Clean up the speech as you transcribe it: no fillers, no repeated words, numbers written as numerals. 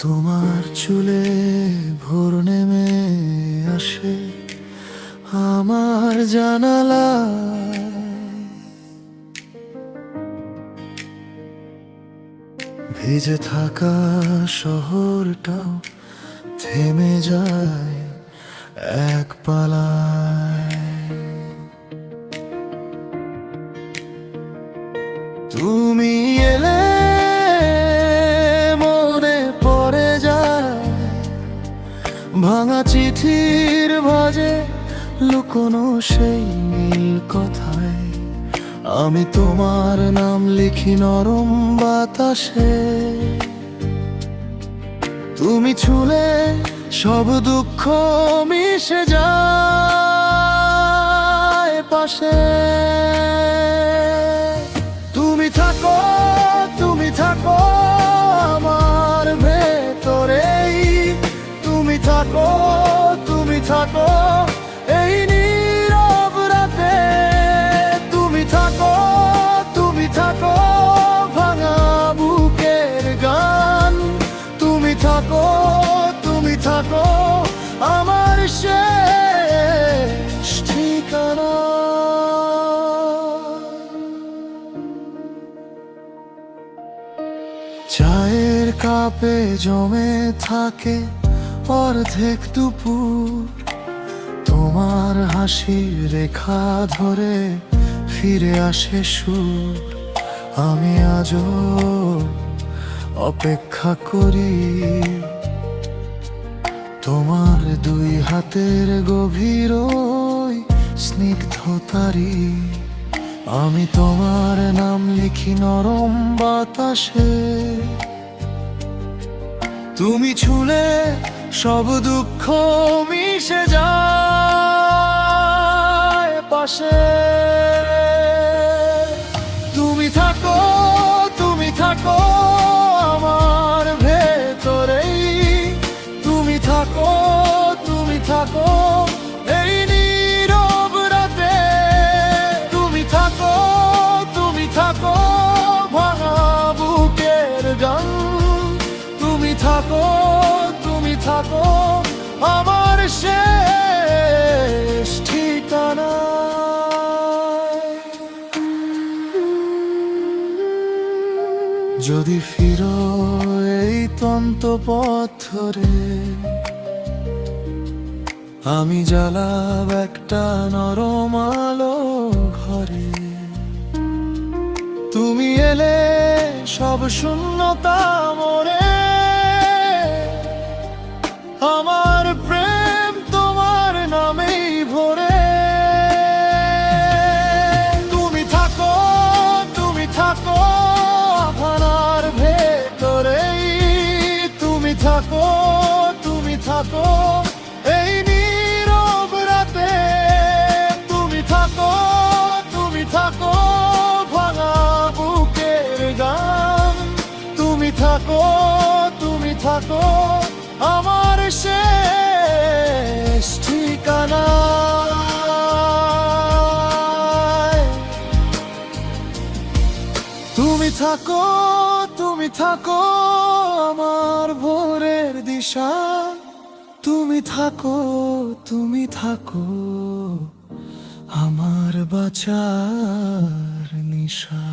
তোমার চুলে ভোর নেমে আসে আমার জানালায়, ভিজে থাকা শহরটাও থেমে যায় এক পালায়। তুমি এলে মনে পড়ে যায় ভাঙা চিঠির ভাঁজে লুকোনো সেই নীল কথায়। আমি তোমার নাম লিখি নরম বাতাসে, তুমি ছুলে সব দুঃখ মিশে যায় পাশে। তুমি থাকো, তুমি থাকো আমার ভেতরেই, তুমি থাকো, তুমি থাকো এই নীরব রাতে। তুমি থাকো, তুমি থাকো ভাঙা বুকের গান। তুমি থাকো, তুমি থাকো আমার শেষ ঠিকানা। চায়ের কাপে জমে থাকে অর্ধেক দুপুর, তোমার হাসির রেখা ধরে ফিরে আসে সুর। আমি আজও অপেক্ষা করি তোমার দুই হাতের গভীর ওই স্নিগ্ধতারি। আমি তোমার নাম লিখি নরম বাতাসে, তুমি ছুলে সব দুঃখ মিশে যায় পাশে। তুমি থাকো, তুমি থাকো আমার ভেতরেই, তুমি থাকো, তুমি থাকো এই নীরব রাতে। তুমি থাকো, তুমি থাকো ভাঙা বুকের গান। তুমি থাকো, তুমি থাকো আমার শেষ ঠিকানা। যদি ফিরো এই তন্ত পথ ধরে, আমি জ্বালাব একটা নরম আলো ঘরে। তুমি এলে সব শূন্যতা মরে, আমার প্রেম তোমার নামেই ভরে। তুমি থাকো, তুমি থাকো আপনার ভেতরেই, তুমি থাকো, তুমি থাকো এই নীরব রাতে। তুমি থাকো, তুমি থাকো ভাঙা বুকের গান। তুমি থাকো, তুমি থাকো আমার শেষ ঠিকানা। তুমি থাকো, তুমি থাকো আমার ভোরের দিশা। তুমি থাকো, তুমি থাকো আমার বাঁচার নিশা।